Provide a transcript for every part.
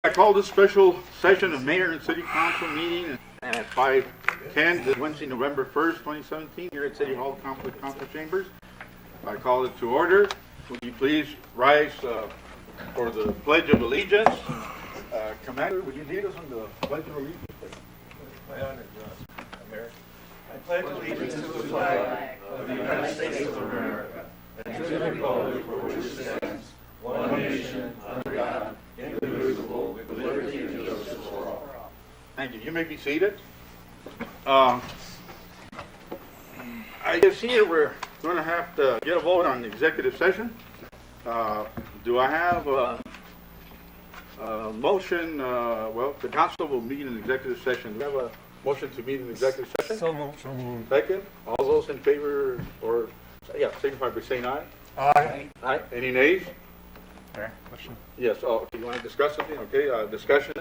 I call this special session of Mayor and City Council meeting at 5:10 this Wednesday, November 1st, 2017, here at City Hall Council Chambers. I call it to order. Would you please rise for the Pledge of Allegiance? Commander, would you lead us on the Pledge of Allegiance, please? My honor, Mayor. I pledge allegiance to the flag of the United States of America and to the republic for which it stands, one nation, under God, indivisible, with liberty and justice for all. Thank you. You may be seated. I guess here we're going to have to get a vote on the executive session. Do I have a motion? Well, the council will meet in executive session. Do we have a motion to meet in executive session? So moved. Second. All those in favor, or signify by saying aye. Aye. Aye. Any nays? Mayor, question? Yes. Oh, you want to discuss something? Okay. Discussion.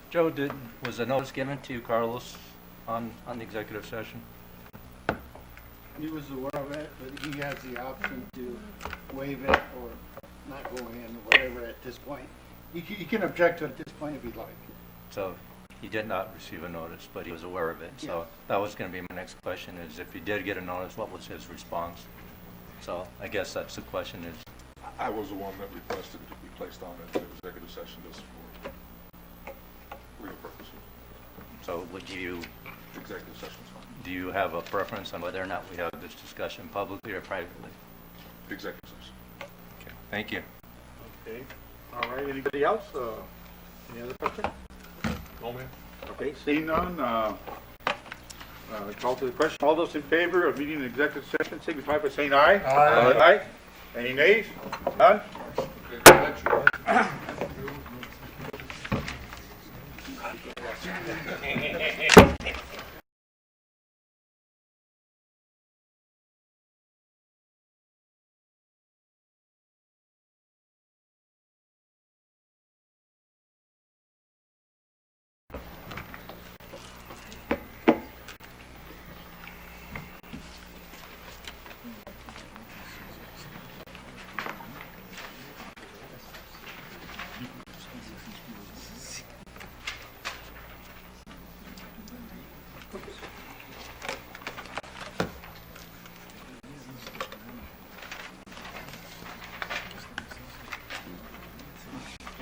Joe, was a notice given to you, Carlos, on the executive session? He was aware of it, but he has the option to waive it or not go in, or whatever at this point. He can object to it at this point if he'd like. So he did not receive a notice, but he was aware of it. So that was going to be my next question, is if he did get a notice, what was his response? So I guess that's the question is. I was the one that requested to be placed on an executive session just for legal purposes. So would you, Executive session's fine. do you have a preference on whether or not we have this discussion publicly or privately? Executive session. Okay, thank you. Okay. All right. Anybody else? Any other question? No, ma'am. Okay. Seeing none. Call to the question. All those in favor of meeting in executive session signify by saying aye. Aye. Aye. Any nays? None?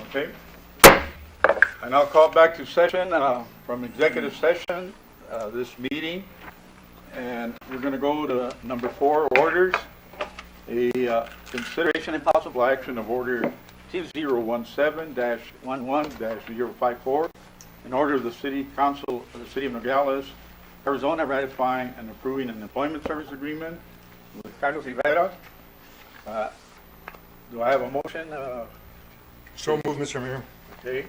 Okay. And I'll call back to session from executive session, this meeting. And we're going to go to number 4, orders. A consideration and possible action of order T017-11-054. An order of the City Council of the City of Nogales, Arizona, ratifying and approving an employment service agreement with Carlos Rivera. Do I have a motion? So moved, Mr. Mayor. Okay,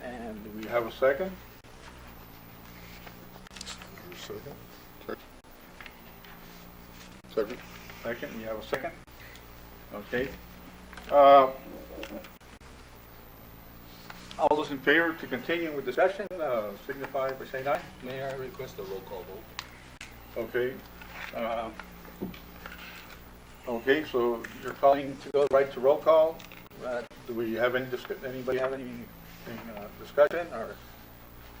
and do we have a second? Second. Second, you have a second? Okay. All those in favor to continue with discussion, signify by saying aye. May I request a roll call vote? Okay. Okay, so you're calling to go right to roll call. Do we have any anybody have any discussion, or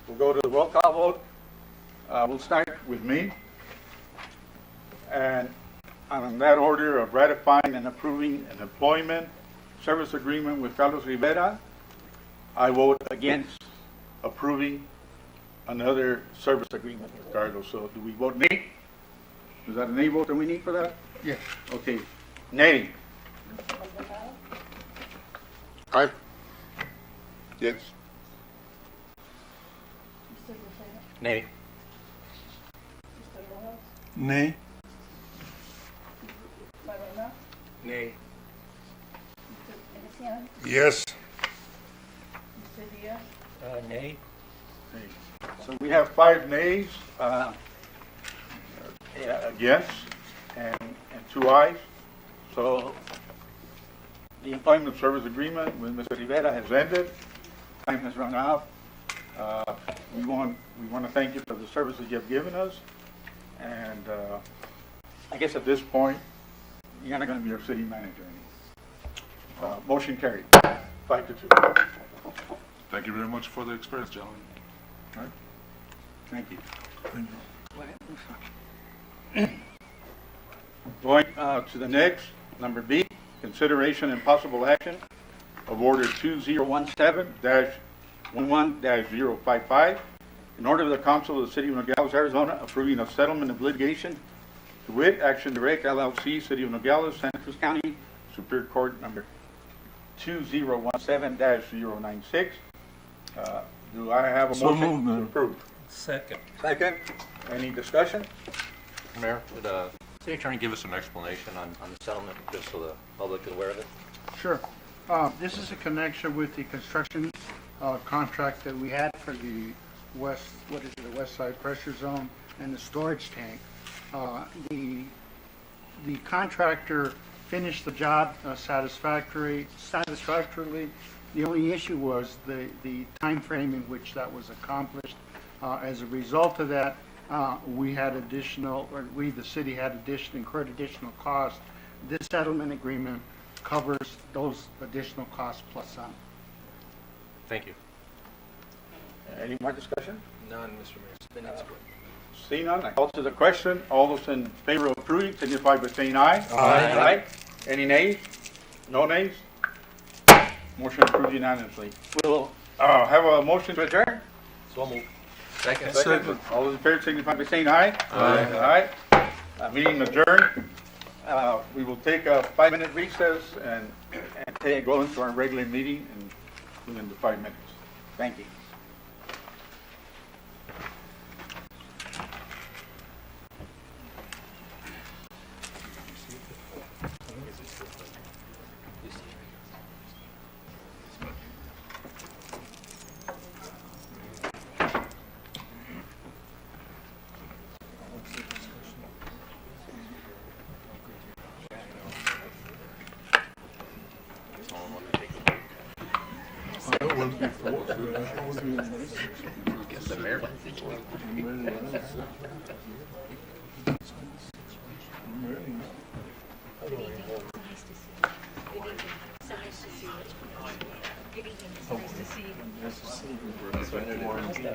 we'll go to the roll call vote? We'll start with me. And on that order of ratifying and approving an employment service agreement with Carlos Rivera, I vote against approving another service agreement with Carlos. So do we vote nay? Is that a nay vote that we need for that? Yes. Okay. Nay. Aye. Yes. Nay. Nay. Nay. Yes. Nay. So we have 5 nays, against, and 2 ayes. So the employment service agreement with Mr. Rivera has ended. Time has run out. We want to thank you for the services you have given us. And I guess at this point, you're not going to be our city manager anymore. Motion carried. 5-2. Thank you very much for the experience, gentlemen. All right. Thank you. Going to the next, number B, consideration and possible action of Order 2017-11-055, in order of the Council of the City of Nogales, Arizona, approving a settlement of litigation to wit, Action Direct LLC, City of Nogales, Santa Cruz County, Superior Court number 2017-096. Do I have a motion to approve? Second. Second. Any discussion? Mayor, would City Attorney give us some explanation on the settlement, just so the public is aware of it? Sure. This is a connection with the construction contract that we had for the the west side pressure zone and the storage tank. The contractor finished the job satisfactorily. The only issue was the time frame in which that was accomplished. As a result of that, the city had incurred additional costs. This settlement agreement covers those additional costs plus some. Thank you. Any more discussion? None, Mr. Mayor. It's been explained. Seeing none, I call to the question. All those in favor of approving signify by saying aye. Aye. Any nays? No nays? Motion approved unanimously. We'll have a motion to adjourn. So moved. Second. Second. All those in favor signify by saying aye. Aye. Aye. Meeting adjourned. We will take a 5-minute recess and go into our regular meeting within the 5 minutes. Thank you.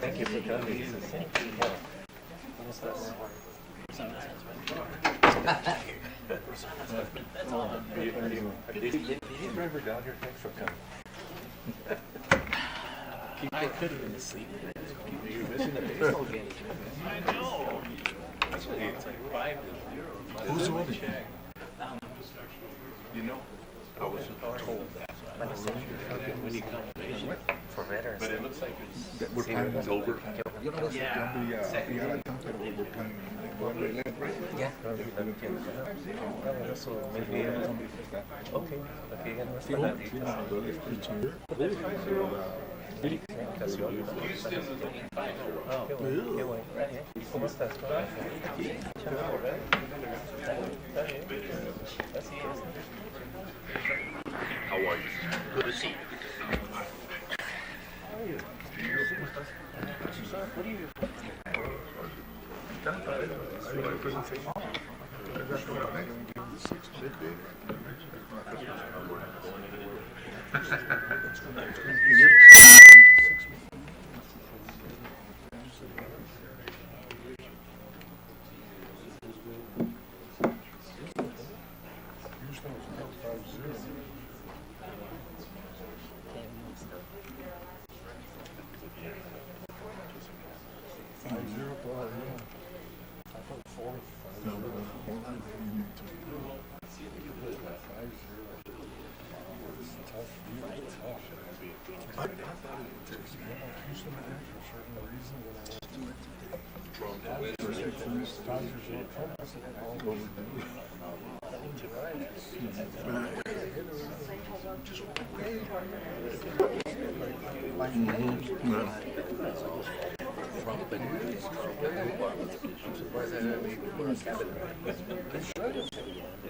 Thank you for coming. Did you drive down here? Thanks for coming. I could have been asleep. You're missing the baseball game. I know. Actually, it's like 5-0. Who's the winner? You know, I was told that. When you come For veterans. but it looks like it's We're planning on over. yeah. Yeah. So maybe, okay. Okay, ya no está nadie. Oh, qué bueno. ¿Cómo estás? Está bien. Así es. How are you? Good to see you. What do you?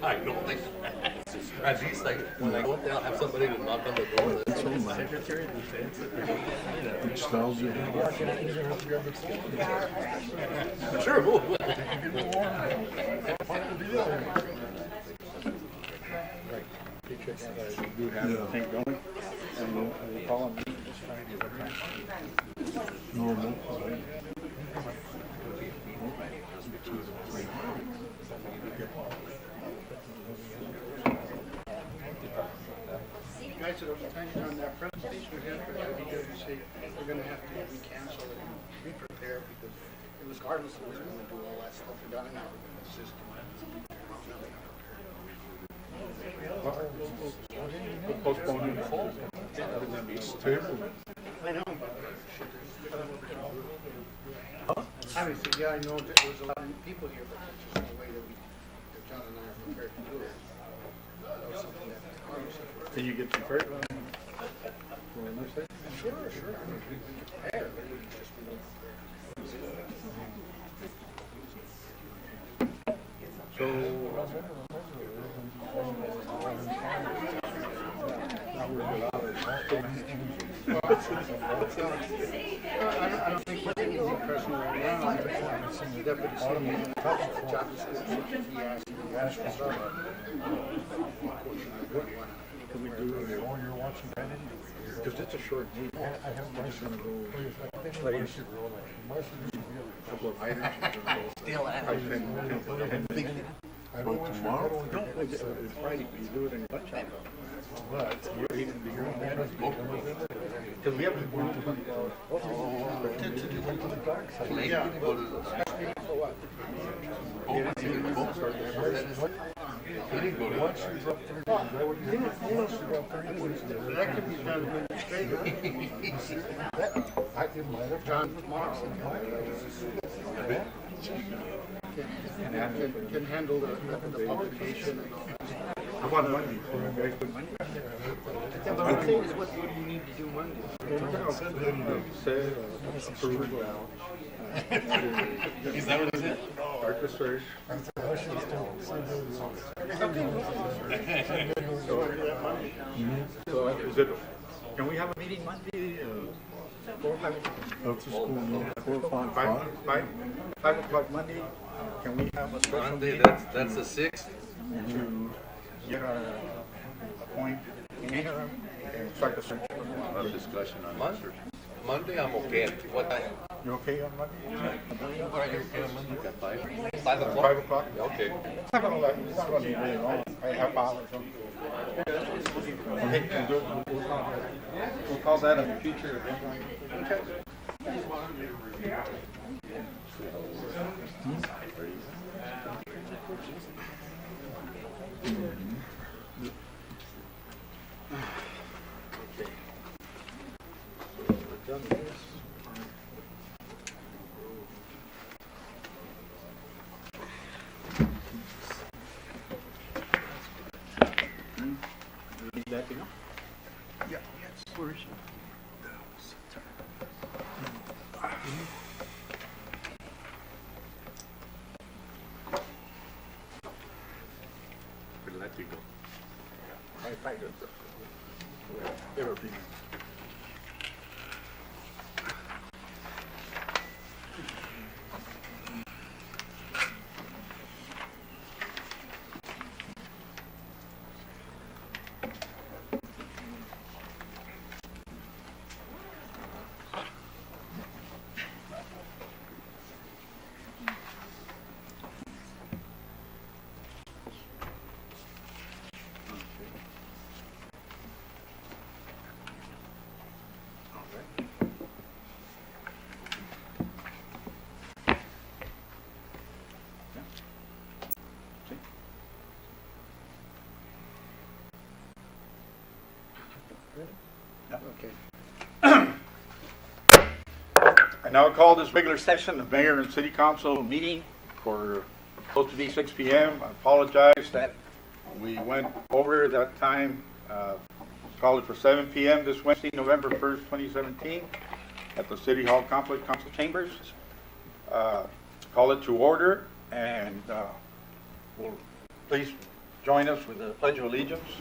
I know. At least, like, when I go up there, I'll have somebody to knock on the door. That's what my Secretary of Defense. Sure. We do have the thing going, and Guys, on that presentation we had for WWC, we're gonna have to re-cancel it and re-prepare because regardless of who's gonna do all that stuff, we're done now in the system. Postpone it. I know. Obviously, yeah, I know that there's a lot of people here, but that's just the way that John and I are prepared to do it. That was something that Can you get prepared? Sure. Prepared, but it's just we don't prepare. I don't think we're taking the impression right now. The deputy city manager, the job description, he asked for some. Can we do it while you're watching that? Because it's a short meeting. I have Marcia go. Couple of items. Still at it. I don't want tomorrow. No, it's Friday, you do it in your lunch hour. But you're eating the Because we haven't. Once you drop 30, once you drop 30 points, That could be done administratively. I can let it. John tomorrow can handle the publication and all that. How about Monday? Yeah, but I'm saying is what do you need to do Monday? Say, approve. Is that what it is? Start the search. So is it, can we have a meeting Monday? 4 o'clock? After school, no, 4 o'clock. 5 o'clock Monday? Can we have a special Monday, meeting that's the 6th. to get our point in interim and start the search? Have discussion on Monday? Monday, I'm okay. What time? You okay on Monday? Are you okay on Monday? at 5? 5 o'clock? 5 o'clock? Okay. It's not gonna be really long, a half hour or something. Okay, we'll call that a future agenda. Okay. Yeah, yes. Where is she? We'll let you go. Everything. Okay. I now call this regular session of Mayor and City Council meeting for supposed to be 6 p.m. I apologize that we went over that time. Called it for 7 p.m. this Wednesday, November 1st, 2017, at the City Hall Complex Council Chambers. Call it to order, and will please join us with the Pledge of Allegiance.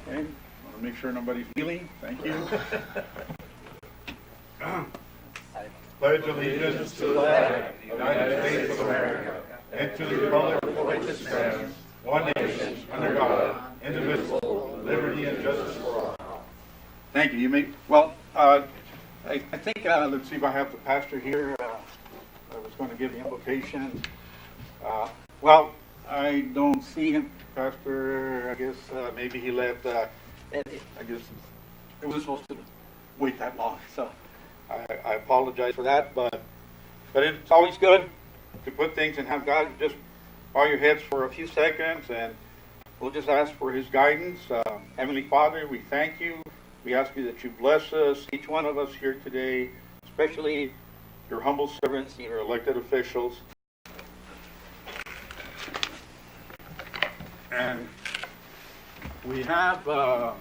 Okay, want to make sure nobody's kneeling. Thank you. Pledge allegiance to the flag of the United States of America and to the republic for which it stands, one nation, under God, indivisible, Thank you. You may, I think, let's see if I have the pastor here. I was going to give the invocation. Well, I don't see him, Pastor. I guess maybe he left. I guess it wasn't supposed to wait that long, so I apologize for that. But it's always good to put things and have God just bow your heads for a few seconds, and we'll just ask for His guidance. Heavenly Father, we thank you. We ask you that you bless us, each one of us here today, especially your humble servants and your elected officials. And we have, I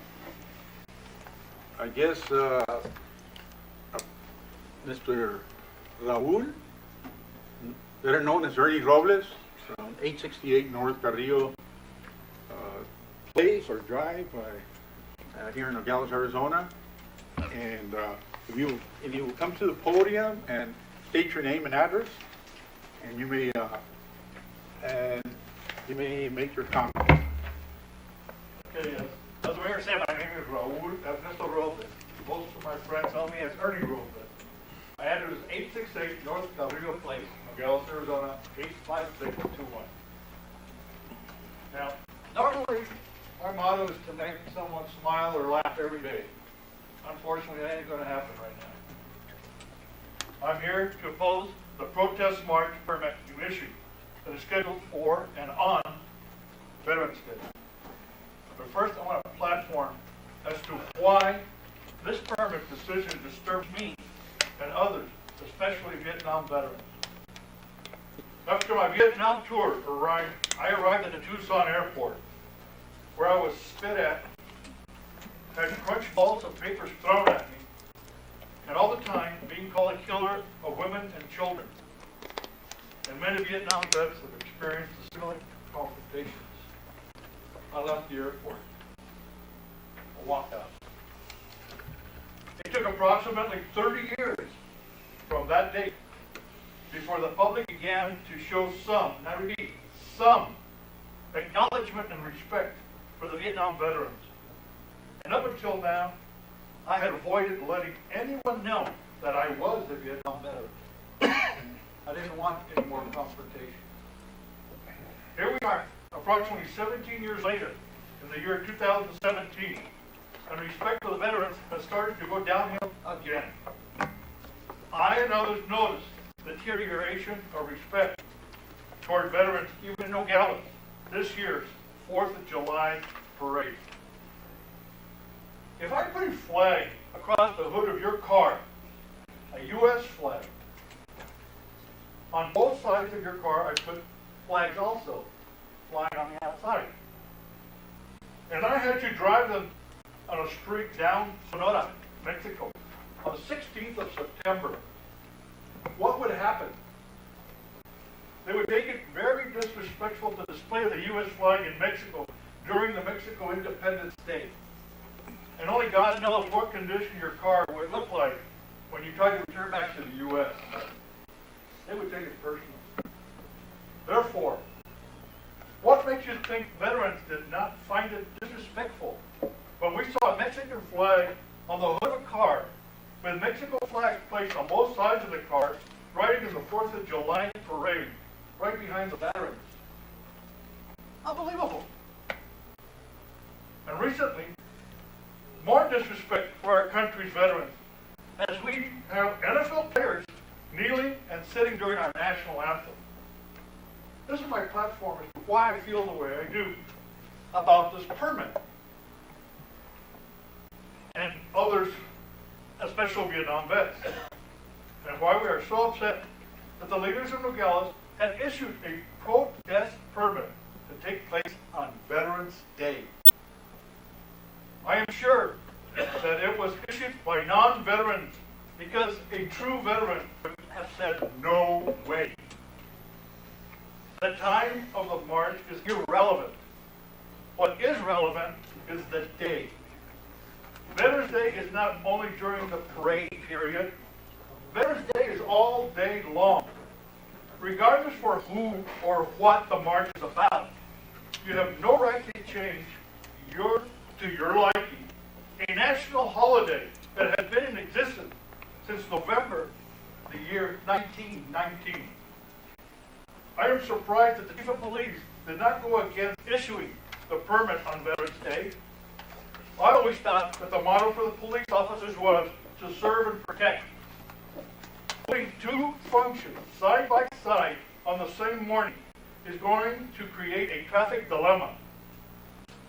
guess, Mr. Raul, better known as Ernie Robles, from 868 North Carrillo Place or Drive here in Nogales, Arizona. And if you will come to the podium and state your name and address, and you may make your comment. Okay, as the mayor said, my name is Raul Ernesto Robles. Most of my friends know me as Ernie Robles. My address is 868 North Carrillo Place, Nogales, Arizona, 85621. Now, normally, our motto is to make someone smile or laugh every day. Unfortunately, that ain't going to happen right now. I'm here to oppose the protest march permit you issued that is scheduled for and on Veterans Day. But first, I want a platform as to why this permit decision disturbs me and others, especially Vietnam veterans. After my Vietnam tour I arrived at the Tucson airport, where I was spit at, had crunch balls of papers thrown at me, and all the time being called a killer of women and children. And many Vietnam vets have experienced similar confrontations. I left the airport. I walked out. It took approximately 30 years from that date before the public began to show some, and I repeat, some acknowledgement and respect for the Vietnam veterans. And up until now, I had avoided letting anyone know that I was a Vietnam veteran. I didn't want any more confrontation. Here we are, approximately 17 years later, in the year 2017, and respect for the veterans has started to go downhill again. I and others noticed the deterioration of respect toward veterans, even in Nogales, this year's 4th of July parade. If I put a flag across the hood of your car, a U.S. flag, on both sides of your car I put flags also flying on the outside. And I had to drive them on a street down Sonora, Mexico, on the 16th of September. What would happen? They would take it very disrespectful to display the U.S. flag in Mexico during the Mexico Independence Day. And only God knows what condition your car would look like when you try to return back to the U.S. They would take it personal. Therefore, what makes you think veterans did not find it disrespectful when we saw a Mexican flag on the hood of a car with Mexico flags placed on both sides of the car, riding in the 4th of July parade, right behind the veterans? Unbelievable. And recently, more disrespect for our country's veterans, as we have NFL players kneeling and sitting during our national anthem. This is my platform as to why I feel the way I do about this permit. And others, especially Vietnam vets. And why we are so upset that the leaders of Nogales have issued a protest permit to take place on Veterans Day. I am sure that it was issued by non-veterans because a true veteran would have said, no way. The time of the march is irrelevant. What is relevant is the day. Veterans Day is not only during the parade period. Veterans Day is all day long. Regardless for who or what the march is about, you have no right to change to your liking a national holiday that has been in existence since November the year 1919. I am surprised that the chief of police did not go against issuing the permit on Veterans Day. I always thought that the motto for the police officers was to serve and protect. Putting two functions side by side on the same morning is going to create a traffic dilemma.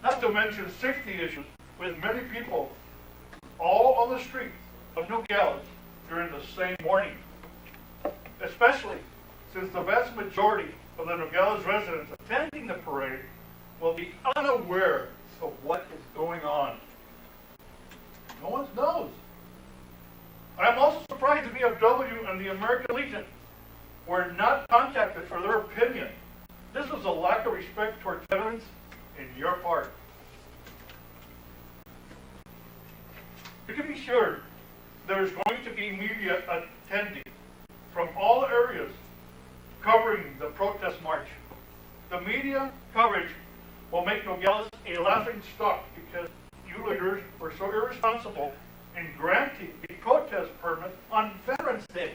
Not to mention safety issues with many people all on the streets of Nogales during the same morning. Especially since the vast majority of the Nogales residents attending the parade will be unaware of what is going on. No one knows. I am also surprised the VFW and the American Legion were not contacted for their opinion. This is a lack of respect towards veterans in your part. You can be sure there is going to be media attending from all areas covering the protest march. The media coverage will make Nogales a laughing stock because you leaders were so irresponsible in granting a protest permit on Veterans Day.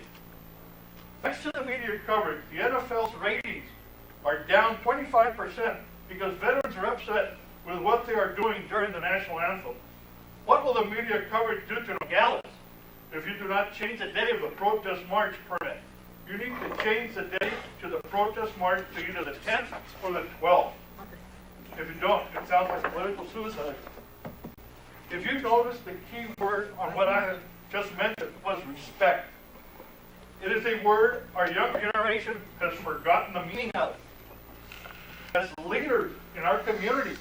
Thanks to the media coverage, the NFL's ratings are down 25% because veterans are upset with what they are doing during the national anthem. What will the media coverage do to Nogales if you do not change the day of the protest march permit? You need to change the day to the protest march to either the 10th or the 12th. If you don't, it sounds like political suicide. If you notice, the key word on what I have just mentioned was respect. It is a word our young generation has forgotten the meaning of. As leaders in our community,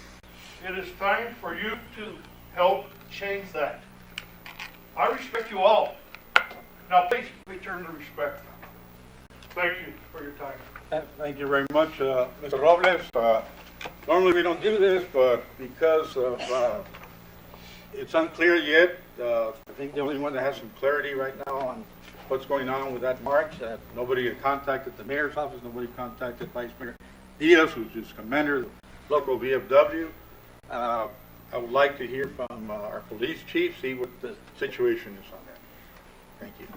it is time for you to help change that. I respect you all. Now please return the respect. Thank you for your time. Thank you very much, Mr. Robles. Normally we don't do this, but because of, it's unclear yet, I think the only one that has some clarity right now on what's going on with that march, nobody had contacted the mayor's office, nobody contacted Vice Mayor Diaz, who's just commander of the local VFW. I would like to hear from our police chief, see what the situation is on that. Thank you.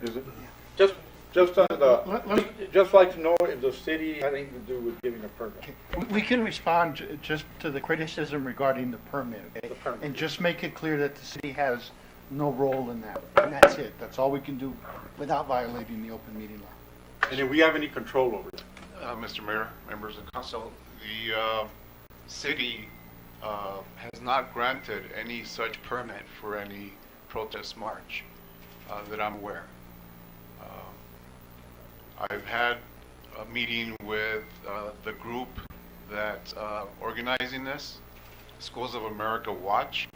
Is it? Just on the, just like to know if the city had anything to do with giving a permit. We can respond just to the criticism regarding the permit, okay? The permit. And just make it clear that the city has no role in that. And that's it. That's all we can do without violating the open meeting law. And if we have any control over it. Mr. Mayor, members of council, the city has not granted any such permit for any protest march that I'm aware. I've had a meeting with the group that's organizing this, Schools of America Watch.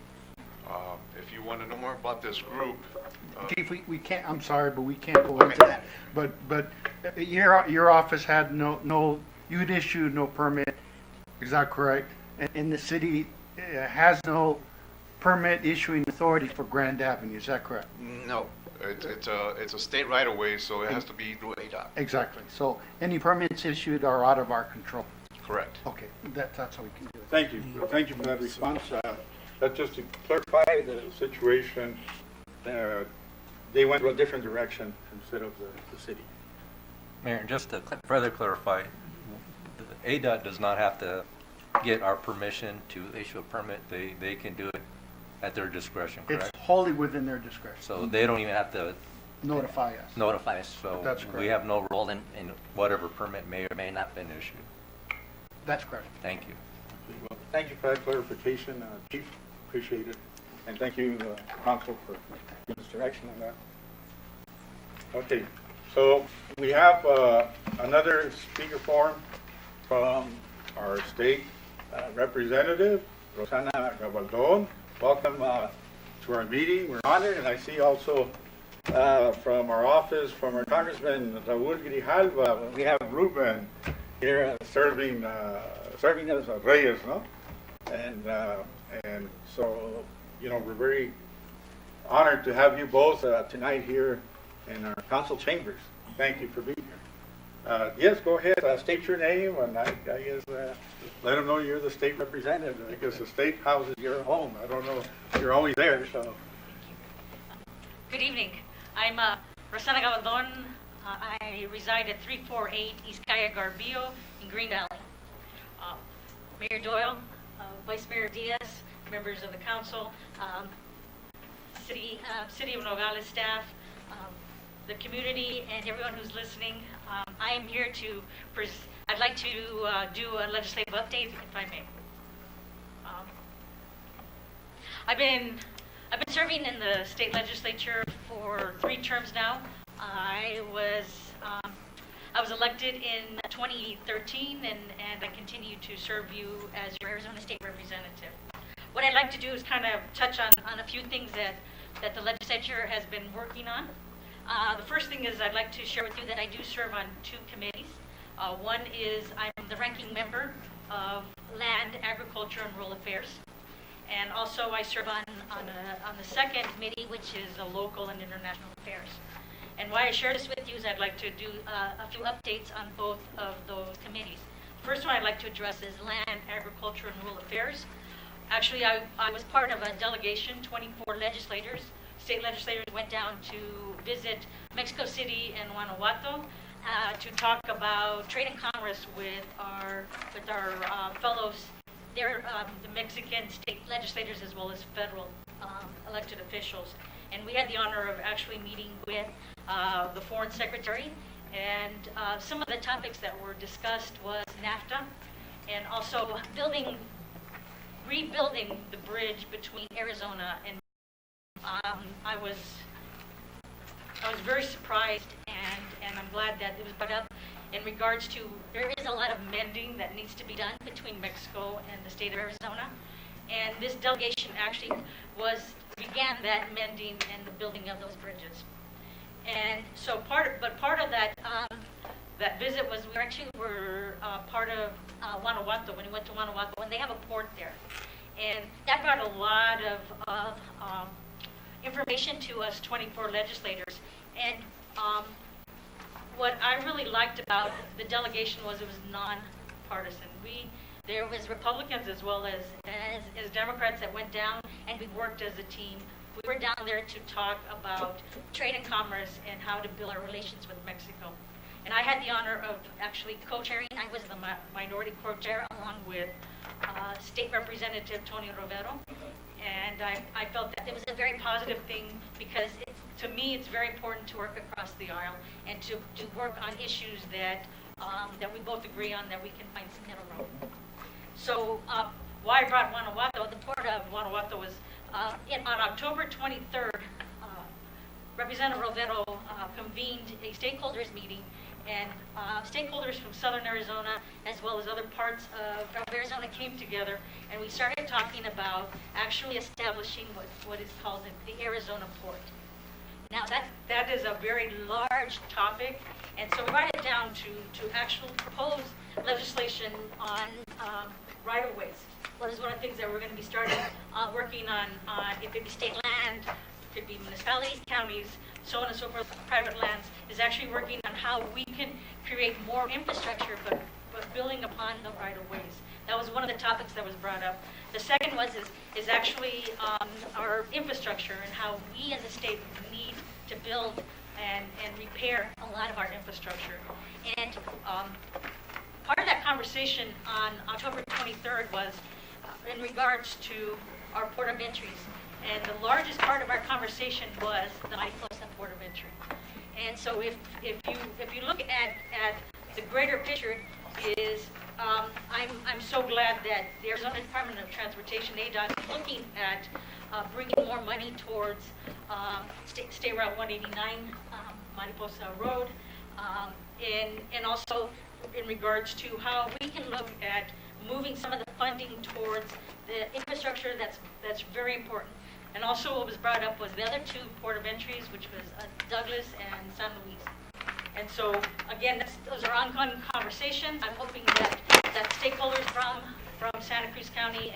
If you want to know more about this group, Chief, we can't, I'm sorry, but we can't go into that. But your office had you'd issued no permit, is that correct? And the city has no permit issuing authority for Grand Avenue, is that correct? no, it's a state right of way, so it has to be through ADOT. Exactly. So any permits issued are out of our control. Correct. Okay, that's how we can do it. Thank you. Thank you for that response. That's just to clarify the situation. They went a different direction instead of the city. Mayor, just to further clarify, the ADOT does not have to get our permission to issue a permit. They can do it at their discretion, correct? It's wholly within their discretion. So they don't even have to Notify us. notify us, so That's we correct. have no role in whatever permit may or may not have been issued. That's correct. Thank you. Well, thank you for that clarification, Chief. Appreciate it. And thank you, Council, for giving us direction on that. Okay, so we have another speaker forum from our state representative, Rosana Gabaldon. Welcome to our meeting. We're honored, and I see also from our office, from our Congressman Raul Grijalva, we have Ruben here serving as a Reyes, no? And so, you know, we're very honored to have you both tonight here in our council chambers. Thank you for being here. Yes, go ahead, state your name, and I guess, let them know you're the state representative, because the state house is your home. I don't know, you're always there, so. Good evening. I'm Rosana Gabaldon. I reside at 348 East Calle Garbillo in Green Valley. Mayor Doyle, Vice Mayor Diaz, members of the council, City of Nogales staff, the community, and everyone who's listening. I am here to, I'd like to do a legislative update, if I may. I've been serving in the state legislature for 3 terms now. I was elected in 2013, and I continue to serve you as your Arizona State Representative. What I'd like to do is kind of touch on a few things that the legislature has been working on. The first thing is I'd like to share with you that I do serve on 2 committees. One is I'm the ranking member of Land, Agriculture, and Rural Affairs. And also I serve on the second committee, which is local and international affairs. And why I share this with you is I'd like to do a few updates on both of those committees. The first one I'd like to address is Land, Agriculture, and Rural Affairs. Actually, I was part of a delegation, 24 legislators, state legislators went down to visit Mexico City and Guanajuato to talk about trade and commerce with our fellows. They're the Mexican state legislators as well as federal elected officials. And we had the honor of actually meeting with the Foreign Secretary. And some of the topics that were discussed was NAFTA and also rebuilding the bridge between Arizona and I was very surprised, and I'm glad that it was brought up in regards to there is a lot of mending that needs to be done between Mexico and the state of Arizona, and this delegation actually began that mending and the building of those bridges. And so part of that that visit was we were part of Guanajuato. When we went to Guanajuato, and they have a port there, and that brought a lot of information to us 24 legislators. And what I really liked about the delegation was it was non-partisan. There was Republicans as well as Democrats that went down, and we worked as a team. We were down there to talk about trade and commerce and how to build our relations with Mexico. And I had the honor of actually co-chairing. I was the minority co-chair along with State Representative Tony Romero. And I felt that it was a very positive thing because to me it's very important to work across the aisle and to work on issues that we both agree on, that we can find some middle road. So why I brought Guanajuato, the port of Guanajuato was on October 23rd, Representative Romero convened a stakeholders meeting, and stakeholders from southern Arizona as well as other parts of Arizona came together, and we started talking about actually establishing what is called the Arizona port. Now that is a very large topic, and so we brought it down to actually propose legislation on right-of-ways. Well, this is one of the things that we're going to be starting working on. It could be state land, it could be municipalities, counties, so on and so forth, private lands, is actually working on how we can create more infrastructure, but building upon the right-of-ways. That was one of the topics that was brought up. The second is actually our infrastructure and how we as a state need to build and repair a lot of our infrastructure. And part of that conversation on October 23rd was in regards to our port of entries. And the largest part of our conversation was the Mariposa port of entry. And so if you look at the greater picture, is I'm so glad that the Arizona Department of Transportation, ADOT, is looking at bringing more money towards State Route 189, Mariposa Road, and also in regards to how we can look at moving some of the funding towards the infrastructure that's very important. And also what was brought up was the other 2 port of entries, which was Douglas and San Luis. And so, again, those are ongoing conversations. I'm hoping that stakeholders from Santa Cruz County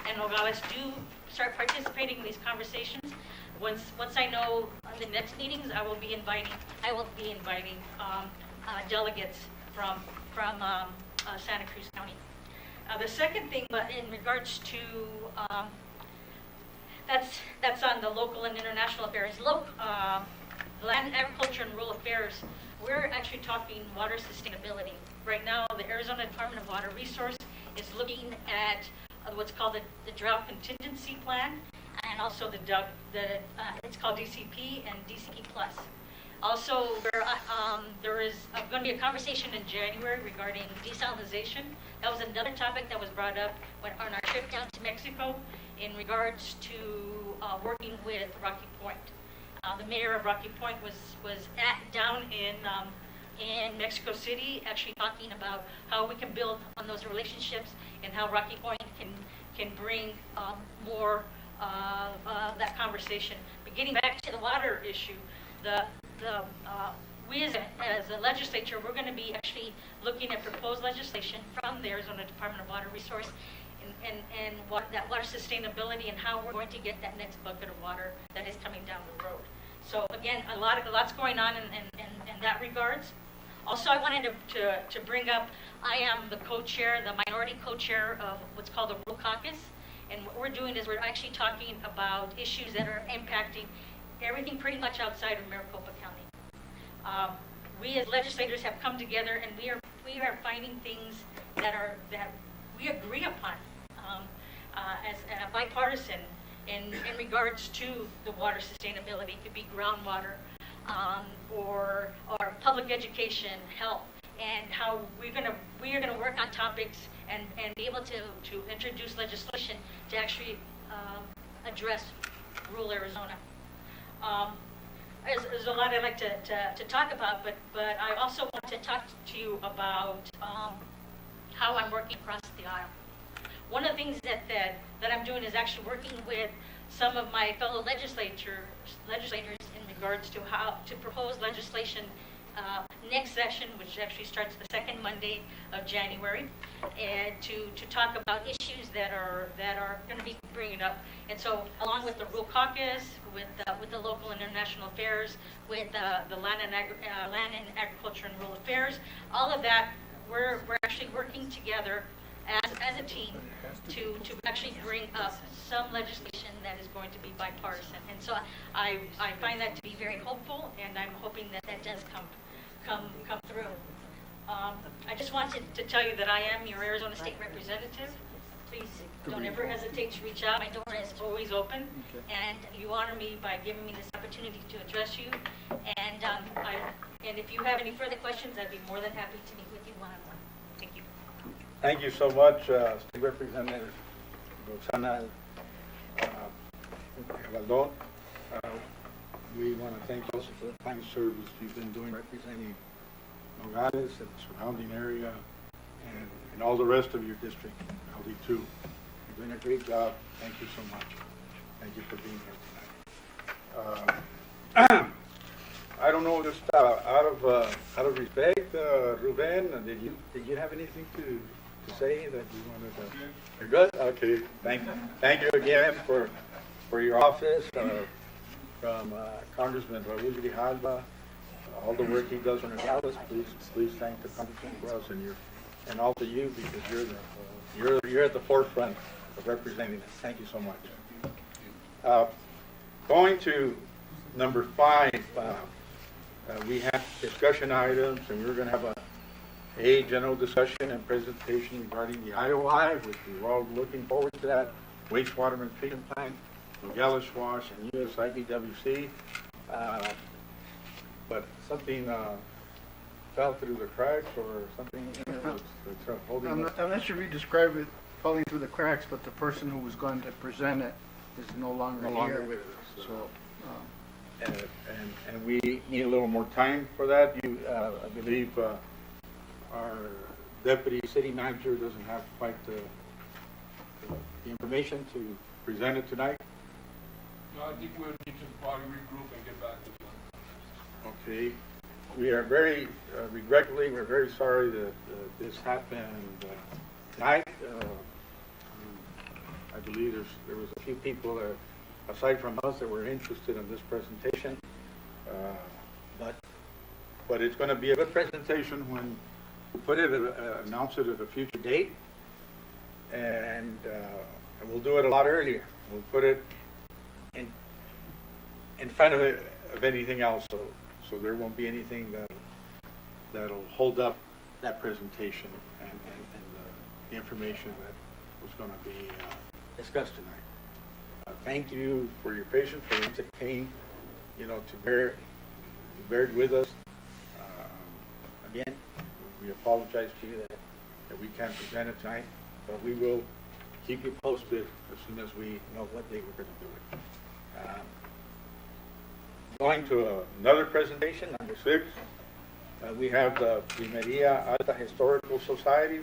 and Nogales do start participating in these conversations. Once I know on the next meetings, I will be inviting delegates from Santa Cruz County. The second thing, in regards to that's on the local and international affairs. Land, agriculture, and rural affairs. We're actually talking water sustainability. Right now, the Arizona Department of Water Resource is looking at what's called the drought contingency plan, and also it's called DCP and DCP plus. Also, there is going to be a conversation in January regarding desalinization. That was another topic that was brought up on our trip down to Mexico in regards to working with Rocky Point. The mayor of Rocky Point was down in Mexico City, actually talking about how we can build on those relationships and how Rocky Point can bring more that conversation. But getting back to the water issue, we as a legislature, we're going to be actually looking at proposed legislation from the Arizona Department of Water Resource and that water sustainability and how we're going to get that next bucket of water that is coming down the road. So again, lots going on in that regards. Also, I wanted to bring up, I am the co-chair, the minority co-chair of what's called the Rural Caucus. And what we're doing is we're actually talking about issues that are impacting everything pretty much outside of Maricopa County. We as legislators have come together and we are finding things that we agree upon as bipartisan in regards to the water sustainability. It could be groundwater or public education, health, and how we're gonna work on topics and be able to introduce legislation to actually address rural Arizona. There's a lot I'd like to talk about, but I also want to talk to you about how I'm working across the aisle. One of the things that I'm doing is actually working with some of my fellow legislators in regards to how to propose legislation next session, which actually starts the second Monday of January, and to talk about issues that are going to be bringing up. And so, along with the Rural Caucus, with the local and international affairs, with the land and agriculture and rural affairs, all of that, we're actually working together as a team to actually bring up some legislation that is going to be bipartisan. And so I find that to be very hopeful, and I'm hoping that does come through. I just wanted to tell you that I am your Arizona State Representative. Please don't ever hesitate to reach out. My door is always open, and you honor me by giving me this opportunity to address you. And if you have any further questions, I'd be more than happy to meet with you one-on-one. Thank you. Thank you so much, State Representative Roxana Valdon. We want to thank you also for the fine service you've been doing representing Nogales and the surrounding area and all the rest of your district, LD2. You're doing a great job. Thank you so much. Thank you for being here tonight. I don't know, just out of respect, Ruben, did you have anything to say that you wanted to? You're good? Okay. Thank you again for your office, from Congressman Raul Grijalva, all the work he does on Nogales. Please thank the Congressman for us and also you, because you're at the forefront of representing us. Thank you so much. Going to number 5, we have discussion items, and we're going to have a general discussion and presentation regarding the IOI, which we're all looking forward to that, wastewater treatment plant, Nogales Wash, and US IBWC. But something fell through the cracks or something that's holding I'm not sure if you describe it falling through the cracks, but the person who was going to present it is no longer here. with us. So, And we need a little more time for that. I believe our deputy city manager doesn't have quite the information to present it tonight. No, I think we'll need to probably regroup and get back to them. Okay. We are very, regretfully, we're very sorry that this happened tonight. I believe there was a few people aside from us that were interested in this presentation. But but it's going to be a good presentation when we put it, announce it at a future date, and we'll do it a lot earlier. We'll put it in front of anything else, so there won't be anything that'll hold up that presentation and the information that was going to be discussed tonight. Thank you for your patience, for entertaining, to bear with us. Again, we apologize to you that we can't present it tonight, but we will keep you posted as soon as we know what day we're going to do it. Going to another presentation, number 6. We have the Primeria Alta Historical Society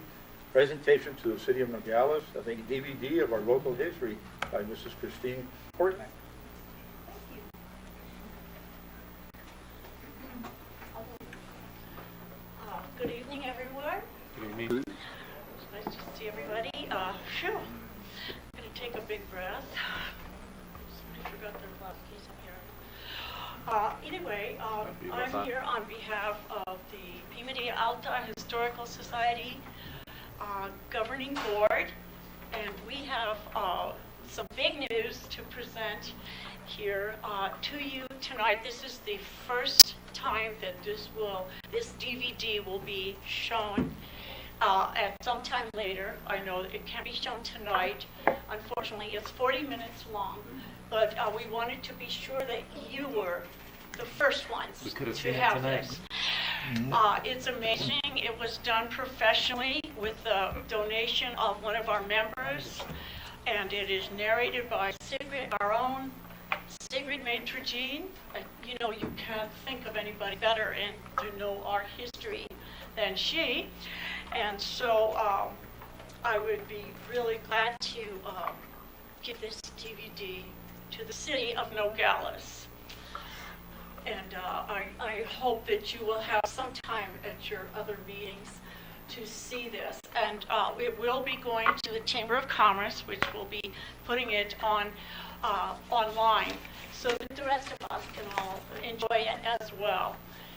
presentation to the City of Nogales of a DVD of our local history by Mrs. Christine Portman. Good evening, everyone. Good evening. It's nice to see everybody. Phew. I'm going to take a big breath. Somebody forgot their last keys up here. Anyway, I'm here on behalf of the Primeria Alta Historical Society Governing Board, and we have some big news to present here to you tonight. This is the first time that this DVD will be shown at some time later. I know that it can't be shown tonight. Unfortunately, it's 40 minutes long, but we wanted to be sure that you were the first ones to have this. It's amazing. It was done professionally with the donation of one of our members, and it is narrated by our own Sigrid Maitre-Jean. You can't think of anybody better and to know our history than she. And so I would be really glad to give this DVD to the City of Nogales. And I hope that you will have some time at your other meetings to see this. And it will be going to the Chamber of Commerce, which will be putting it on online, so that the rest of us can all enjoy it as well.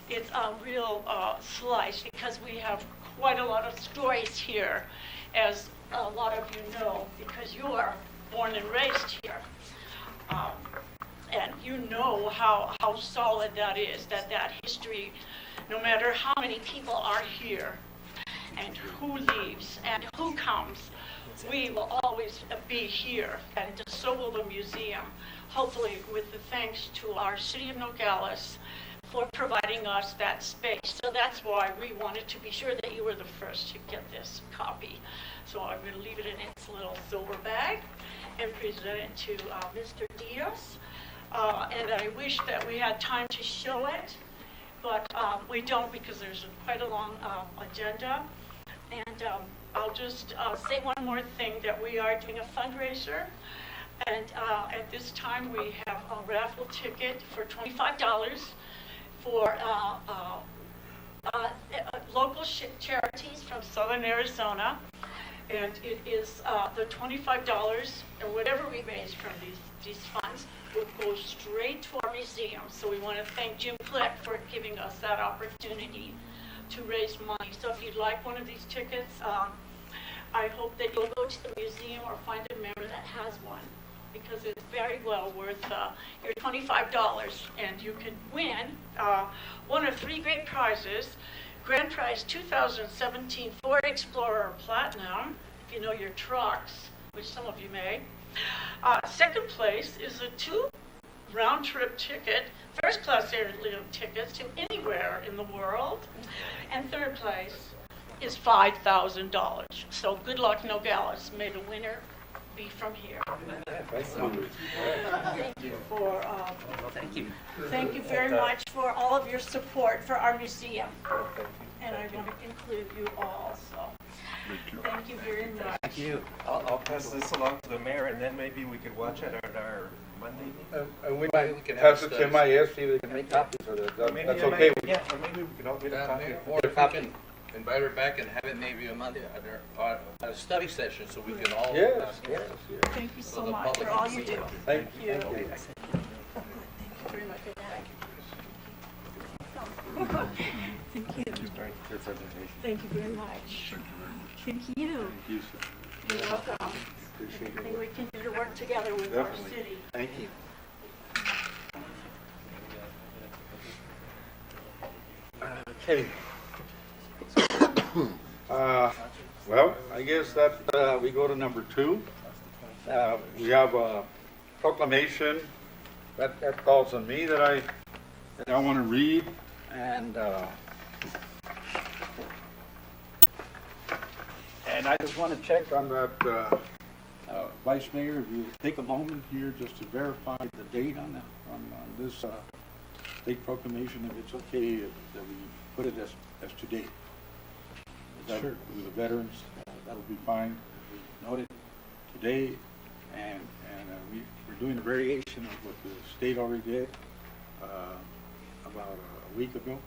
It's a real slice, because we have quite a lot of stories here, as a lot of you know, because you are born and raised here. And you know how solid that is, that history, no matter how many people are here, and who leaves, and who comes, we will always be here, and so will the museum, hopefully with the thanks to our City of Nogales for providing us that space. So that's why we wanted to be sure that you were the first to get this copy. So I'm going to leave it in its little silver bag and present it to Mr. Diaz. And I wish that we had time to show it, but we don't, because there's quite a long agenda. And I'll just say one more thing, that we are doing a fundraiser. And at this time, we have a raffle ticket for $25 for local charities from Southern Arizona. And it is the $25, or whatever we raise from these funds, will go straight to our museum. So we want to thank Jim Click for giving us that opportunity to raise money. So if you'd like one of these tickets, I hope that you'll go to the museum or find a member that has one, because it's very well worth your $25. And you can win one of 3 great prizes. Grand prize 2017 Ford Explorer Platinum, if you know your trucks, which some of you may. Second place is a 2 round-trip ticket, first-class airline tickets to anywhere in the world. And third place is $5,000. So good luck, Nogales. May the winner be from here. Thank you for. Thank you very much for all of your support for our museum. And I want to include you all. So thank you very much. Thank you. I'll pass this along to the mayor, and then maybe we could watch it at our Monday meeting. And we might pass it to MIS, see if they can make copies of it. Maybe That's I okay. might- Yeah, or maybe we could all get a copy. Or if we can invite her back and have it maybe a Monday at a study session, so we can all. Yes. Thank you so the much public for all can you see do. it. Thank you. Thank you very much. Thank you. Thank you very much. Thank you. You're welcome. I think we continue to work together with our Definitely. city. Thank you. Okay. Well, I guess that we go to number 2. We have a proclamation that calls on me that I want to read, and I just want to check on that, Vice Mayor, if you take a moment here just to verify the date on this state proclamation, if it's okay that we put it as today. Sure. With the veterans, that'll be fine. We noted today, and we're doing a variation of what the state already did about a week ago,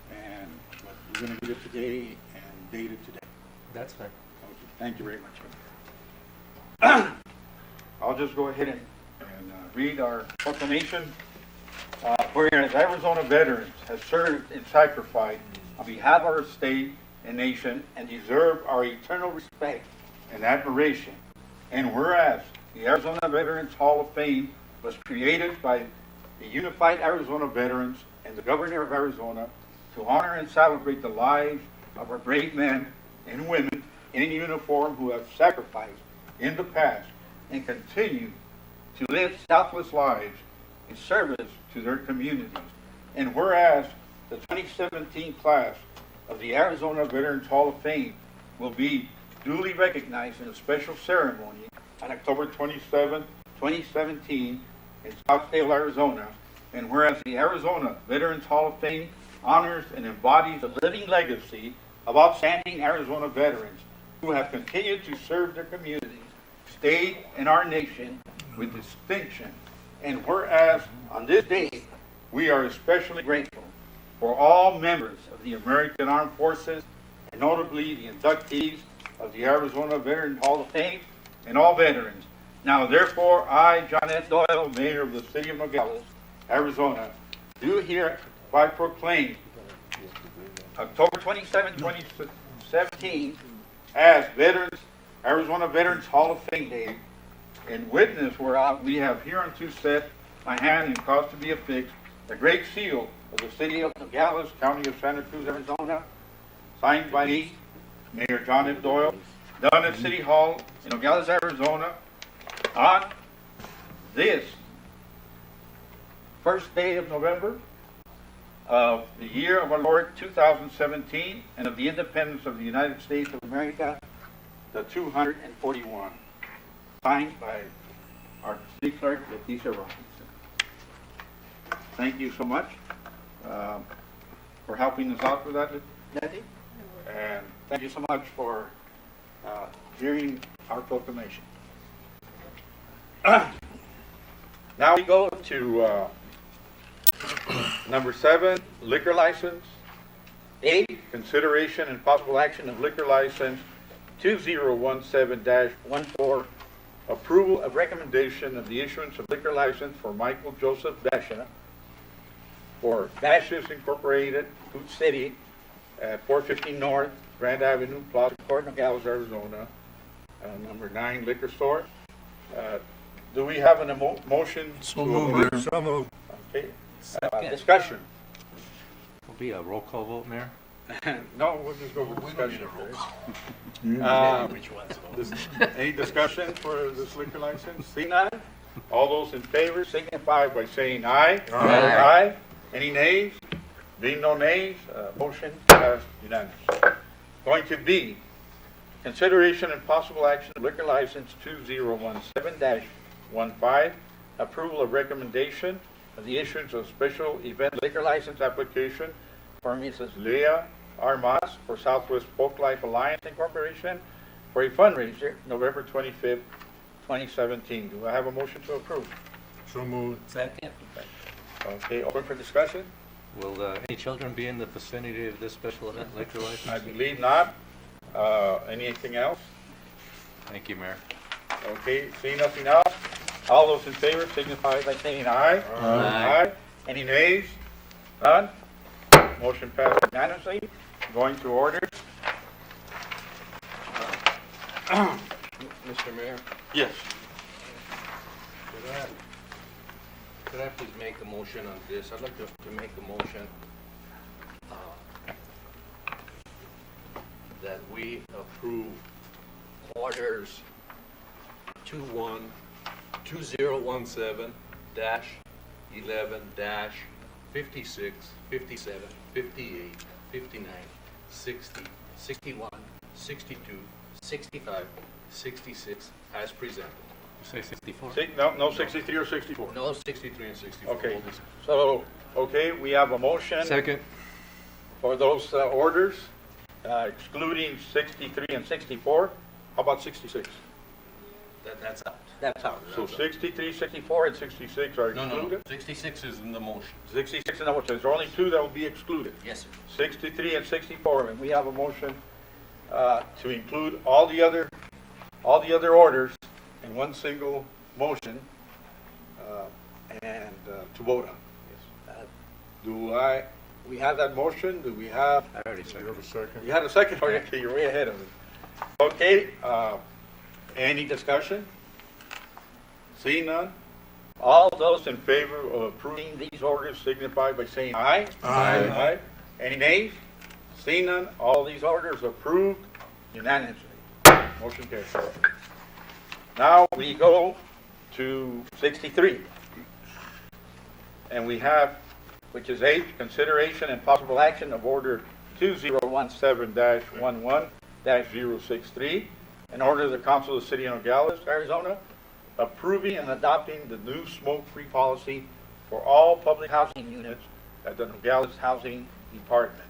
but we're going to do it today and date it today. That's fine. Okay, thank you very much. I'll just go ahead and read our proclamation. Whereas Arizona veterans have served and sacrificed on behalf of our state and nation and deserve our eternal respect and admiration. And whereas the Arizona Veterans Hall of Fame was created by the Unified Arizona Veterans and the Governor of Arizona to honor and celebrate the lives of our brave men and women in uniform who have sacrificed in the past and continue to live selfless lives in service to their communities. And whereas the 2017 class of the Arizona Veterans Hall of Fame will be duly recognized in a special ceremony on October 27, 2017 in Scottsdale, Arizona. And whereas the Arizona Veterans Hall of Fame honors and embodies a living legacy of outstanding Arizona veterans who have continued to serve their communities, state, and our nation with distinction. And whereas on this day, we are especially grateful for all members of the American Armed Forces, and notably the inductees of the Arizona Veterans Hall of Fame, and all veterans. Now, therefore, I, John F. Doyle, Mayor of the City of Nogales, Arizona, do hereby proclaim October 27, 2017 as Arizona Veterans Hall of Fame Day. In witness whereof we have hereunto set my hand and caused to be affixed the Great Seal of the City of Nogales, County of Santa Cruz, Arizona, signed by me, Mayor John F. Doyle, done at City Hall in Nogales, Arizona, on this first day of November of the year of our Lord 2017 and of the independence of the United States of America, the 241. Signed by our city clerk, Leticia Robinson. Thank you so much for helping us out with that, Letty. And thank you so much for hearing our proclamation. Now we go to number 7, liquor license. 8, consideration and possible action of liquor license 2017-14. Approval of recommendation of the issuance of liquor license for Michael Joseph Basha for Bashas Incorporated, Food City, at 415 North Grand Avenue, Plaza Court, Nogales, Arizona. Number 9, liquor store. Do we have an motion? So moved. So moved. Okay. Second. Discussion. Will be a roll call vote, Mayor? No, we'll just go with discussion. Any discussion for this liquor license? See none? All those in favor signify by saying aye. Aye. Any nays? Being no nays, motion passed unanimous. Going to be consideration and possible action of liquor license 2017-15, approval of recommendation of the issuance of special event liquor license application for Mrs. Leah Armas for Southwest Folk Life Alliance Incorporation for a fundraiser November 25th, 2017. Do I have a motion to approve? So moved. Second. Okay, open for discussion? Will any children be in the vicinity of this special event liquor license? I believe not. Anything else? Thank you, Mayor. Okay, seeing nothing else, all those in favor signify by saying aye. Aye. Any nays? None? Motion passed unanimously. Going to order. Mr. Mayor, Yes. could I please make a motion on this? I'd like to make a motion that we approve orders 2017-11-56, 57, 58, 59, 60, 61, 62, 65, 66 as presented. You say 64? No 63 or 64. No 63 and 64. Okay, so, okay, we have a motion Second. for those orders, excluding 63 and 64. How about 66? That's out. That's out. So 63, 64, and 66 are No, excluded? 66 is in the motion. 66 and no, there's only two that will be excluded. Yes, sir. 63 and 64, and we have a motion to include all the other orders in one single motion and to vote on. We have that motion? Do we have? I already said You have a second? You had a second? Okay, you're way ahead of me. Okay, any discussion? Seeing none? All those in favor of approving these orders signify by saying aye. Aye. Any nays? Seeing none, all these orders approved unanimously. Motion carries. Now we go to 63. And we have, which is H, consideration and possible action of order 2017-11-063, an order of the Council of the City of Nogales, Arizona, approving and adopting the new smoke-free policy for all public housing units at the Nogales Housing Department.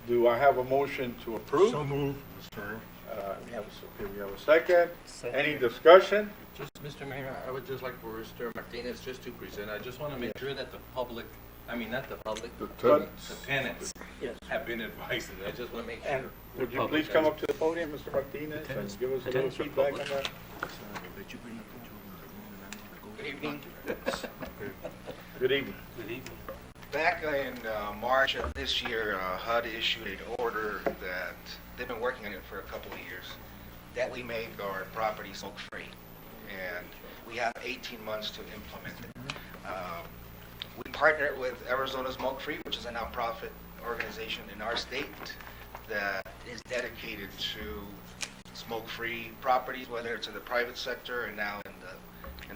Do I have a motion to approve? So moved, Mr. Mayor. We have a second. Any discussion? Just, Mr. Mayor, I would just like for Mr. Martinez just to present. I just want to make sure that the public, I mean, not the public, The the tenants. tenants Yes. have been advised. I just want to make And sure. would you please come up to the podium, Mr. Martinez, and give us a little feedback on that? Good evening. Good evening. Back in March of this year, HUD issued an order that they've been working on it for a couple of years, that we make our property smoke-free, and we have 18 months to implement it. We partnered with Arizona Smoke Free, which is a nonprofit organization in our state that is dedicated to smoke-free properties, whether it's in the private sector and now in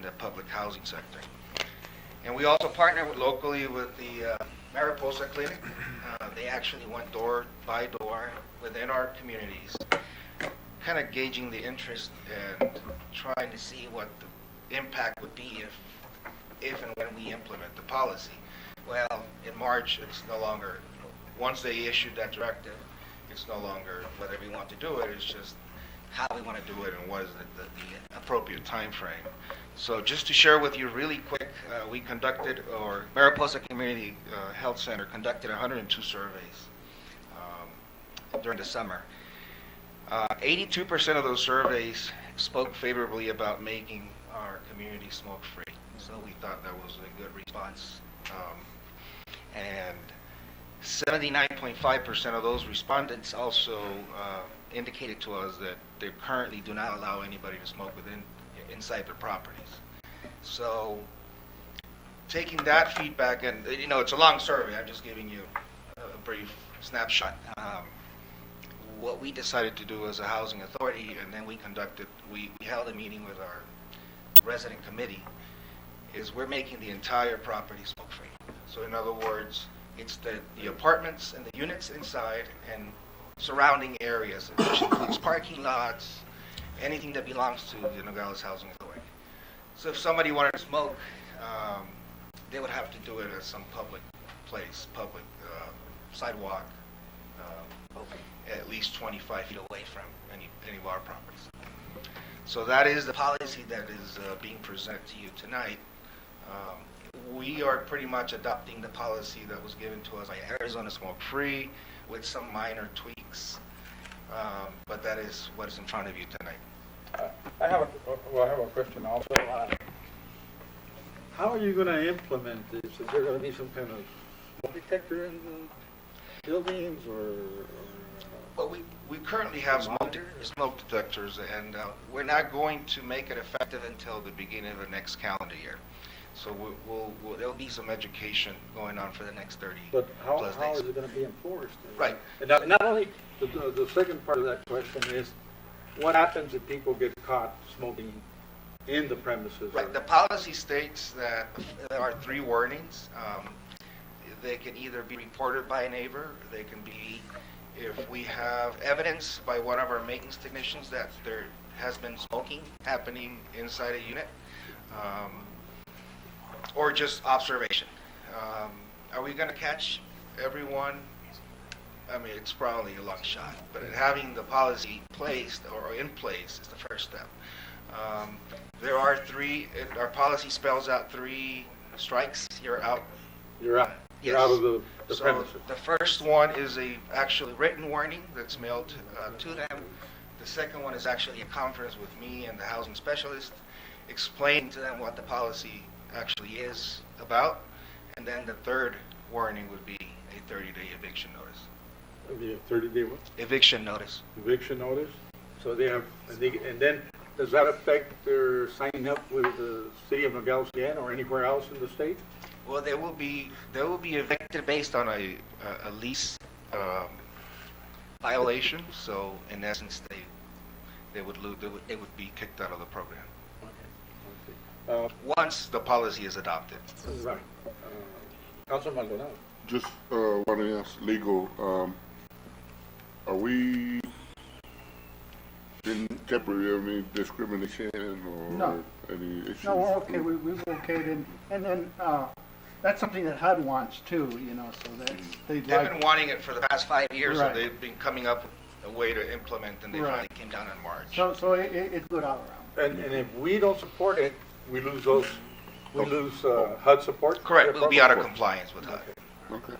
the public housing sector. And we also partner locally with the Mariposa Clinic. They actually went door by door within our communities, kind of gauging the interest and trying to see what the impact would be if and when we implement the policy. Well, in March, it's no longer, once they issued that directive, it's no longer whether we want to do it, it's just how we want to do it and what is the appropriate time frame. So just to share with you really quick, we conducted, or Mariposa Community Health Center conducted 102 surveys during the summer. 82% of those surveys spoke favorably about making our community smoke-free. So we thought that was a good response. And 79.5% of those respondents also indicated to us that they currently do not allow anybody to smoke inside their properties. So taking that feedback, and it's a long survey, I'm just giving you a brief snapshot. What we decided to do as a housing authority, and then we held a meeting with our resident committee, is we're making the entire property smoke-free. So in other words, it's the apartments and the units inside and surrounding areas, which includes parking lots, anything that belongs to the Nogales Housing Authority. So if somebody wanted to smoke, they would have to do it at some public place, public sidewalk, at least 25 feet away from any of our properties. So that is the policy that is being presented to you tonight. We are pretty much adopting the policy that was given to us by Arizona Smoke Free with some minor tweaks, but that is what is in front of you tonight. I have a question also. How are you going to implement this? Is there going to be some kind of smoke detector in the buildings or? Well, we currently have smoke detectors, and we're not going to make it effective until the beginning of the next calendar year. So there'll be some education going on for the next 30 But how plus is days. it going to be enforced? Right. And not only, the second part of that question is, what happens if people get caught smoking in the premises? Right. The policy states that there are 3 warnings. They can either be reported by a neighbor, they can be, if we have evidence by one of our maintenance technicians that there has been smoking happening inside a unit, or just observation. Are we going to catch everyone? I mean, it's probably a long shot, but having the policy placed or in place is the first step. There are 3, our policy spells out 3 strikes. You're out. You're out. Yes. You're out of the So premises. the first one is a actually written warning that's mailed to them. The second one is actually a conference with me and the housing specialist, explaining to them what the policy actually is about. And then the third warning would be a 30-day eviction notice. The 30-day what? Eviction notice. Eviction notice? So they have, and then does that affect their signing up with the city of Nogales again or anywhere else in the state? Well, they will be evicted based on a lease violation. So in essence, they would be kicked out of the program once the policy is adopted. Right. Councilman Maldonado. Just want to ask legal, are we in jeopardy of any discrimination or No. any issues? No, we're okay, we've okayed it, and then, that's something that HUD wants too, you know, so that they'd They've like. been wanting it for the past 5 years, Right. and they've been coming up with a way to implement, and they Right. finally came down in March. So it's good all around. And if we don't support it, we lose HUD support? Correct, we'll be out of compliance with HUD. Okay.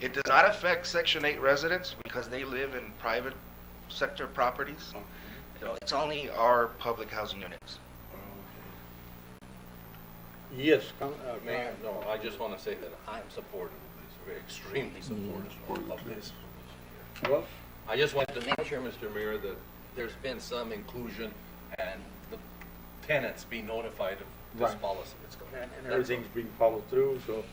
It does not affect Section 8 residents because they live in private sector properties. It's only our public housing units. Yes, Mayor, no, I just want to say that I'm supportive of this, very extremely supportive of this. well, I just want to make sure, Mr. Mayor, that there's been some inclusion and the tenants be notified of this Right. policy. and everything's being followed through, so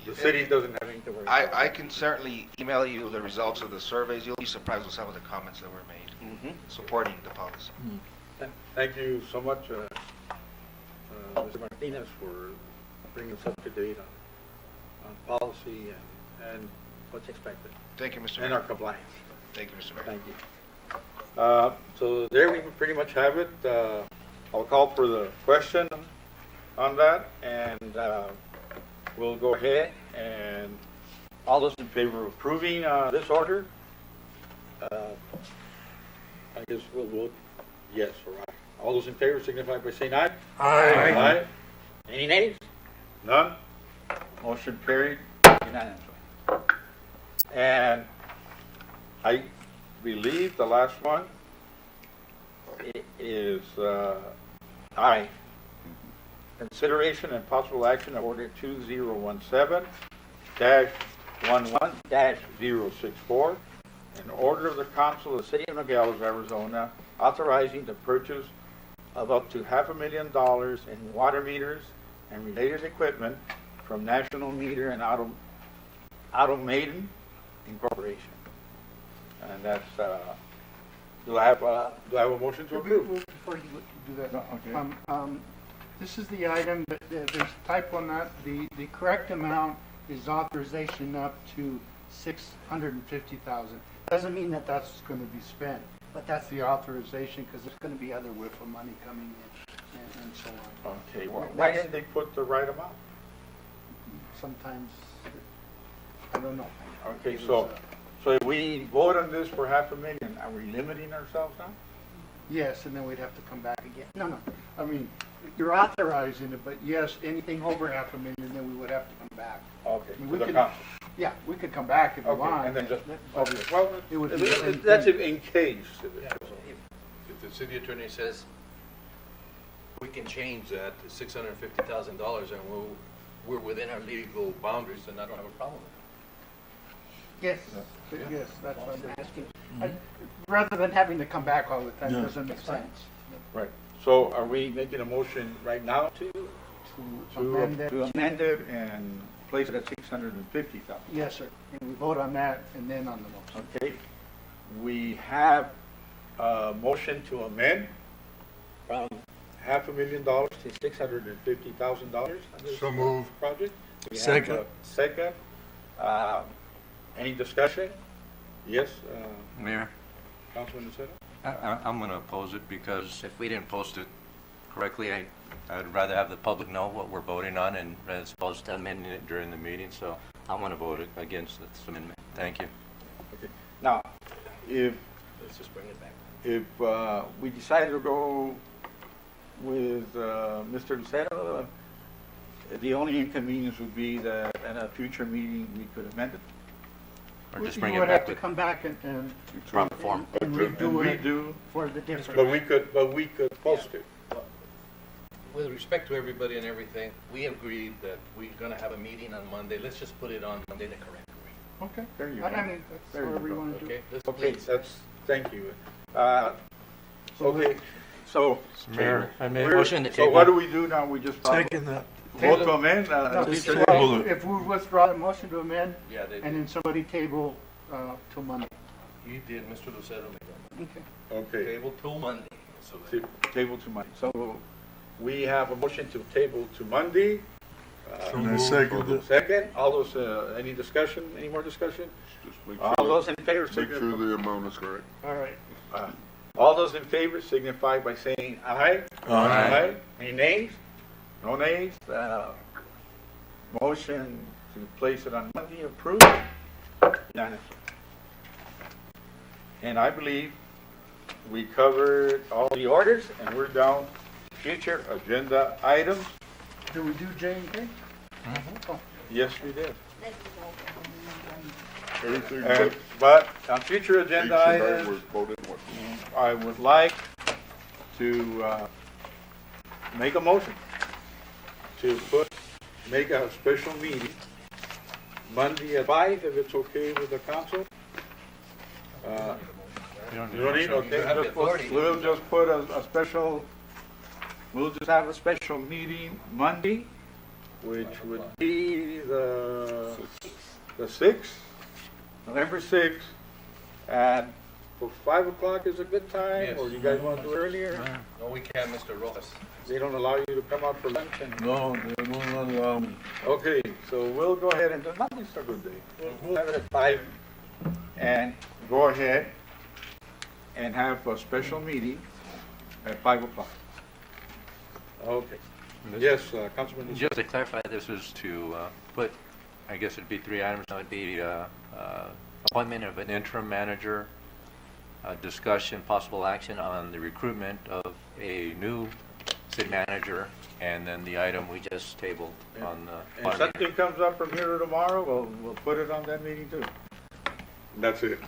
the city doesn't have anything to worry about. I can certainly email you the results of the surveys. You'll be surprised with some of the comments that were made supporting the policy. Thank you so much, Mr. Martinez, for bringing us up to date on policy and what's expected, Thank you, Mr. and Mayor. our compliance. Thank you, Mr. Mayor. Thank you. So there we pretty much have it. I'll call for the question on that, and we'll go ahead and all those in favor of approving this order, I guess we'll vote yes or aye. All those in favor signify by saying aye. Aye. Aye. Any nays? None? Motion carried unanimously. And I believe the last one is aye. Consideration and possible action of order 2017-11-064, an order of the council of the city of Nogales, Arizona, authorizing the purchase of up to $500,000 in water meters and related equipment from National Meter and Automated Incorporation. And that's, do I have a motion to approve? Before you do that, Okay. this is the item, but there's a typo on that. The correct amount is authorization up to $650,000. Doesn't mean that that's going to be spent, but that's the authorization because there's going to be other WIFA money coming in and so on. Okay, why didn't they put the right amount? Sometimes, I don't know. Okay, It was, so if we vote on this for $500,000, are we limiting ourselves now? Yes, and then we'd have to come back again. No, I mean, you're authorizing it, but yes, anything over $500,000, then we would have to come back. Okay, I mean, to we the could- council. Yeah, we could come back if we Okay, want. and then just, but okay, well, it would be the same that's thing. in case. If the city attorney says we can change that to $650,000 and we're within our legal boundaries, then I don't have a problem with it. Yes, yes, that's what I'm asking. Rather than having to come back all the time, doesn't make sense. Right. So are we making a motion right now to amend it. amend it and place it at 650,000? Yes, sir. And we vote on that and then on the motion. Okay. We have a motion to amend from $500,000 to $650,000. So move. Project. We have Second. a second. Any discussion? Yes, Mayor, Councilman Lucero? I'm going to oppose it because if we didn't post it correctly, I'd rather have the public know what we're voting on and as opposed to amending it during the meeting. So I want to vote against this amendment. Thank you. Okay. Now, if Let's just bring it back. we decided to go with Mr. Lucero, the only inconvenience would be that at a future meeting, we could amend it. Or just bring You it would have back to with come back and proper form. and redo it Redo, for the difference. but we could post it. With respect to everybody and everything, we agreed that we're gonna have a meeting on Monday. Let's just put it on Monday the correct way. Okay. There you I go. mean, that's There you whatever you go. want to do. Okay, let's Okay, please. thank you. Okay, so. Mayor, I made a we're- motion to So table. what do we do now? We just vote to amend? No, future well, meeting? if we withdraw the motion to amend, Yeah, they and then somebody table till Monday. You did, Mr. Lucero made that. Okay. Okay. Table till Monday. So Table to Monday. So we have a motion to table to Monday. Second, all those, any discussion, any more discussion? Just make All sure, those in favor, make sure signify. the amount is correct. All right. All those in favor signify by saying aye. Aye. Any nays? No nays? Motion to place it on Monday approved. Unanimous. And I believe we covered all the orders and we're down future agenda items. Do we do J and K? Oh, Yes, we did. Everything But on future but agenda H&R was items, voted what? I would like to make a motion to make a special meeting Monday at 5, if it's okay with the council. You don't You don't need, okay, You have the authority. we'll just put a special, we'll just have a special meeting Monday, which would be the 6th, November 6th, at 5 o'clock is a good time, Yes. or you guys want to do it earlier? No, we can't, Mr. Rojas. They don't allow you to come out for lunch and... No, they don't allow me. Okay, so we'll go ahead and, Monday's a good day. We'll have it at 5 and go ahead and have a special meeting at 5 o'clock. Okay. Yes, Councilman. Lucero. Just to clarify, this is to put, I guess it'd be 3 items. That would be appointment of an interim manager, discussion, possible action on the recruitment of a new city manager, and then the item we just tabled on the... If something comes up from here to tomorrow, we'll put it on that meeting too. That's it.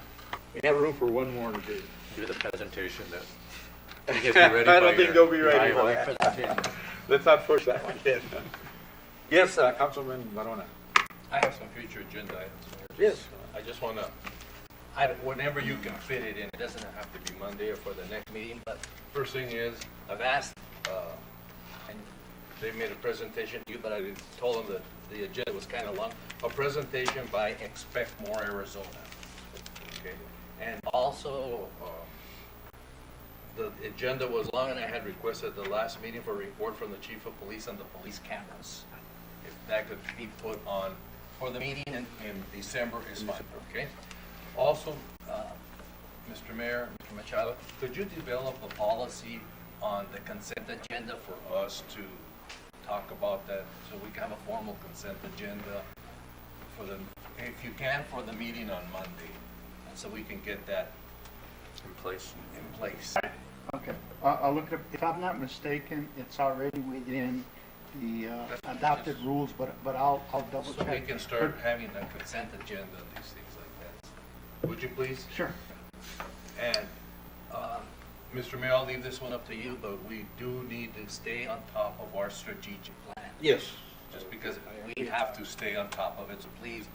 We have room for one more to do. Do the presentation that... you guys be ready I by don't think your- they'll be ready your for IOI that. presentation. Let's not push that one yet. Yes, Councilman Barona. I have some future agenda items. Mayor. Yes. I just wanna, whenever you can fit it in, it doesn't have to be Monday or for the next meeting, but first thing is, I've asked, and they made a presentation to you, but I told them that the agenda was kinda long, a presentation by Expect More Arizona. Okay, and also, the agenda was long, and I had requested the last meeting for a report from the chief of police on the police cameras. If that could be put on for the meeting in December is fine, okay? Also, Mr. Mayor, Mr. Machado, could you develop a policy on the consent agenda for us to talk about that, so we can have a formal consent agenda for the, if you can, for the meeting on Monday, and so we can get that In place. in place. Okay. I'll look at, if I'm not mistaken, it's already within the adopted rules, but I'll double So we check. can start having a consent agenda, these things like that. Would you please? Sure. And, Mr. Mayor, I'll leave this one up to you, but we do need to stay on top of our strategic plan. Yes, just because we have to stay on top of it. So please,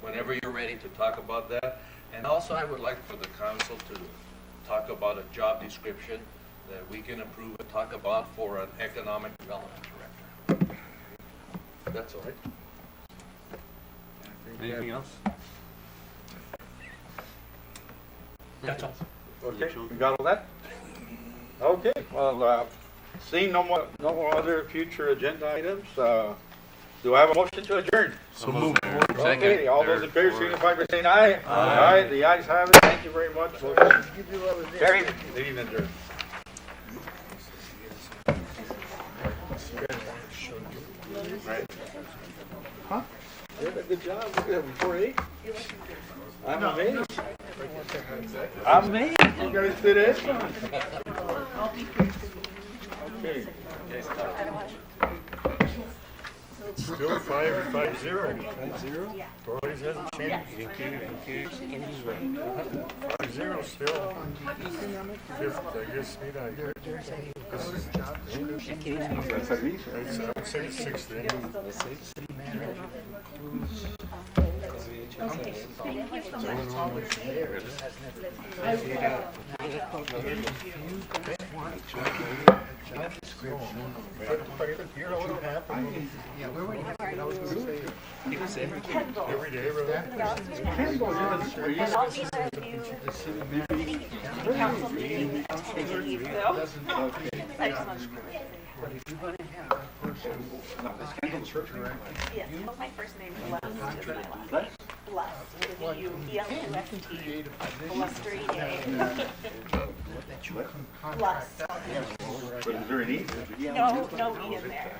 whenever you're ready to talk about that. And also, I would like for the council to talk about a job description that we can approve and talk about for an economic development director. That's all right. Anything else? That's all. Okay, we got all that? Okay, well, seeing no more other future agenda items, do I have a motion to adjourn? So moved. Okay, all those in favor signify by saying aye. Aye. The ayes have it. Thank you very much. Carry. Meeting adjourned. Huh? You did a good job. Look at that, before 8. I'm amazed. I'm amazed. You guys did excellent. Okay. Still 5-0. 5-0? Parties hasn't changed. 5-0 still. I guess, you know, I would say 6 then. You know what happened? Every day, really. And all these are new council meetings. I just want to. Yes, my first name is Les. Les. With you. E-L-U-S-T. Blustery. Les. Is there an E? No E in there.